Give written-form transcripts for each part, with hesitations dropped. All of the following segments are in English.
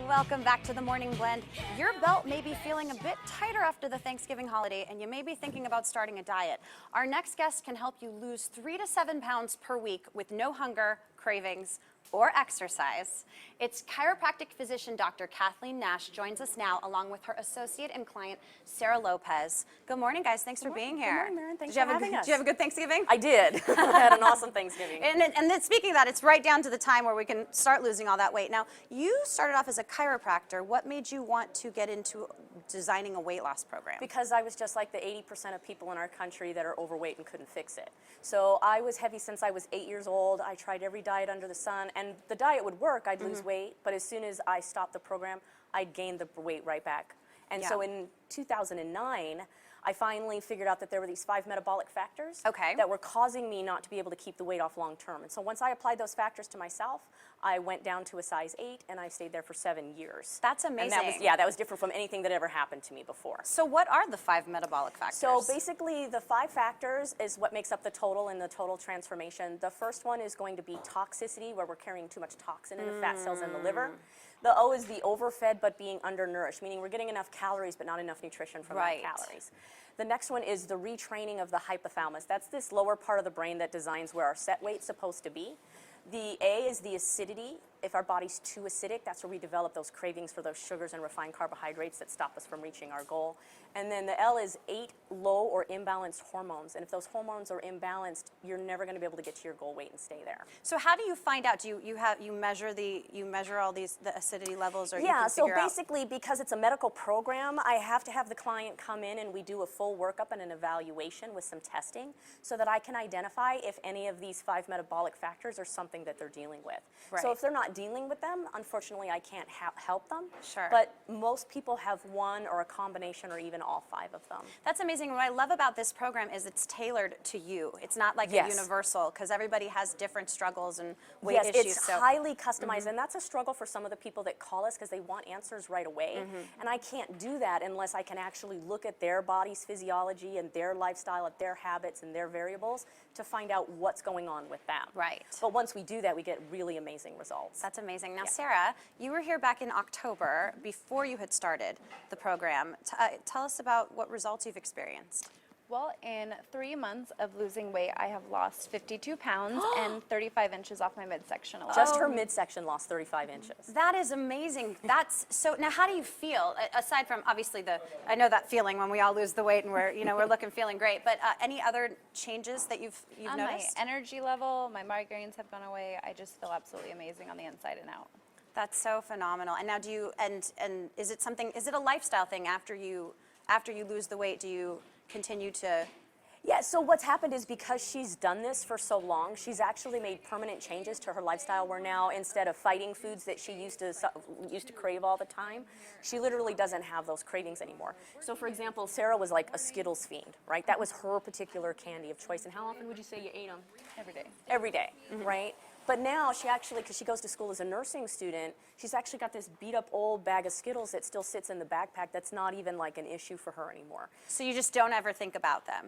Welcome back to the Morning Blend. Your belt may be feeling a bit tighter after the Thanksgiving holiday, and you may be thinking about starting a diet. Our next guest can help you lose 3 to 7 pounds per week with no hunger, cravings, or exercise. It's chiropractic physician Dr. Kathleen Nash joins us now, along with her associate and client, Sarah Lopez. Good morning, guys. Thanks for being here. Good morning, Maren. Thanks for having us. Did you have a good Thanksgiving? I did. I had an awesome Thanksgiving. And then speaking of that, it's right down to the time where we can start losing all that weight. Now, you started off as a chiropractor. What made you want to get into designing a weight loss program? Because I was just like the 80% of people in our country that are overweight and couldn't fix it. So I was heavy since I was 8 years old. I tried every diet under the sun, and the diet would work. I'd lose weight, but as soon as I stopped the program, I'd gain the weight right back. And so in 2009, I finally figured out that there were these 5 metabolic factors that were causing me not to be able to keep the weight off long term. And so once I applied those factors to myself, I went down to a size 8, and I stayed there for 7 years. That's amazing. And that was different from anything that ever happened to me before. So what are the 5 metabolic factors? So basically, the 5 factors is what makes up the total in the total transformation. The first one is going to be toxicity, where we're carrying too much toxin in the fat cells in the liver. The O is the overfed but being undernourished, meaning we're getting enough calories but not enough nutrition from the calories. The next one is the retraining of the hypothalamus. That's this lower part of the brain that designs where our set weight's supposed to be. The A is the acidity. If our body's too acidic, that's where we develop those cravings for those sugars and refined carbohydrates that stop us from reaching our goal. And then the L is 8 low or imbalanced hormones. And if those hormones are imbalanced, you're never going to be able to get to your goal weight and stay there. So how do you find out? Do you measure all these the acidity levels, or so basically, because it's a medical program, I have to have the client come in and we do a full workup and an evaluation with some testing so that I can identify if any of these 5 metabolic factors are something that they're dealing with. So if they're not dealing with them, unfortunately, I can't help them. Sure. But most people have one or a combination or even all 5 of them. That's amazing. What I love about this program is it's tailored to you. It's not like a universal, because everybody has different struggles and weight issues. It's highly customized, and that's a struggle for some of the people that call us because they want answers right away. And I can't do that unless I can actually look at their body's physiology and their lifestyle, at their habits and their variables to find out what's going on with them. Right. But once we do that, we get really amazing results. That's amazing. Now, Sarah, you were here back in October before you had started the program. Tell us about what results you've experienced. Well, in 3 months of losing weight, I have lost 52 pounds and 35 inches off my midsection alone. Just her midsection lost 35 inches. That is amazing. That's so. Now, how do you feel? Aside from obviously I know that feeling when we all lose the weight and we're looking feeling great. But any other changes that you've noticed? My energy level, my migraines have gone away. I just feel absolutely amazing on the inside and out. That's so phenomenal. And now, do you and is it something? Is it a lifestyle thing after you lose the weight? Do you continue to? Yeah, so what's happened is because she's done this for so long, she's actually made permanent changes to her lifestyle where now instead of fighting foods that she used to crave all the time, she literally doesn't have those cravings anymore. So for example, Sarah was like a Skittles fiend, right? That was her particular candy of choice. And how often would you say you ate them? Every day. Every day, right? But now she actually, because she goes to school as a nursing student, she's actually got this beat up old bag of Skittles that still sits in the backpack that's not even like an issue for her anymore. So you just don't ever think about them?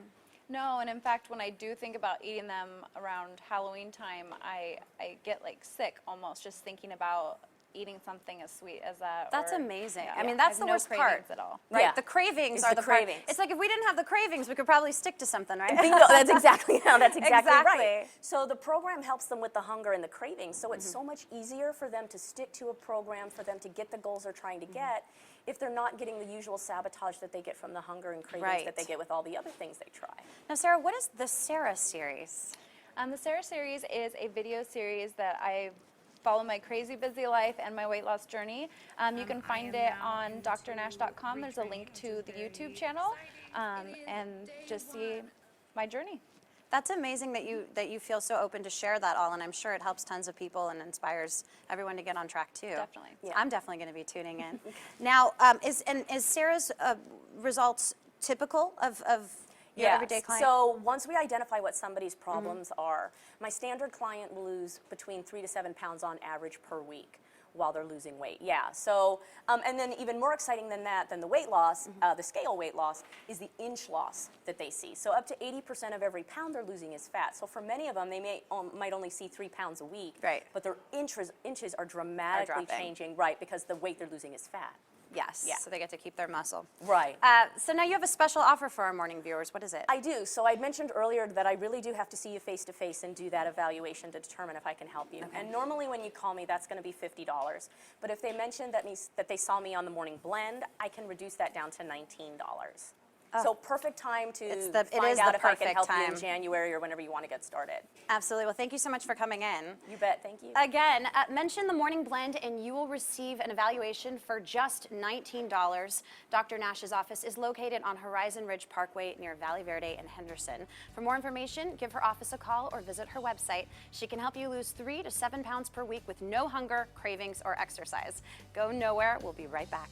No, and in fact, when I do think about eating them around Halloween time, I get like sick almost just thinking about eating something as sweet as that. That's amazing. I mean, that's the worst part. At all. Right? Yeah. The cravings are the cravings. part. It's like if we didn't have the cravings, we could probably stick to something, right? Bingo, that's exactly right. So the program helps them with the hunger and the cravings. So it's so much easier for them to stick to a program, for them to get the goals they're trying to get, if they're not getting the usual sabotage that they get from the hunger and cravings that they get with all the other things they try. Now, Sarah, what is the Sarah series? The Sarah series is a video series that I follow my crazy busy life and my weight loss journey. You can find it on drnash.com. There's a link to the YouTube channel, and just see my journey. That's amazing that you feel so open to share that all, and I'm sure it helps tons of people and inspires everyone to get on track too. Definitely. Yeah. I'm definitely going to be tuning in. Now, is Sarah's results typical of your everyday client? So once we identify what somebody's problems are, my standard client will lose between 3 to 7 pounds on average per week. while they're losing weight. Yeah, so, and then even more exciting than that, than the weight loss, the scale weight loss, is the inch loss that they see. So up to 80% of every pound they're losing is fat. So for many of them, they might only see 3 pounds a week, Right. but their inches are dramatically dropping. changing, right, because the weight they're losing is fat. Yes, Yeah. so they get to keep their muscle. Right. So now you have a special offer for our morning viewers. What is it? I do. So I mentioned earlier that I really do have to see you face to face and do that evaluation to determine if I can help you. And normally when you call me, that's going to be $50. But if they mention that they saw me on the morning blend, I can reduce that down to $19. So perfect time to it find is out the if I can perfect help you time. in January or whenever you want to get started. Absolutely. Well, thank you so much for coming in. You bet. Thank you. Again, mention the morning blend and you will receive an evaluation for just $19. Dr. Nash's office is located on Horizon Ridge Parkway near Valley Verde and Henderson. For more information, give her office a call or visit her website. She can help you lose 3 to 7 pounds per week with no hunger, cravings, or exercise. Go nowhere. We'll be right back.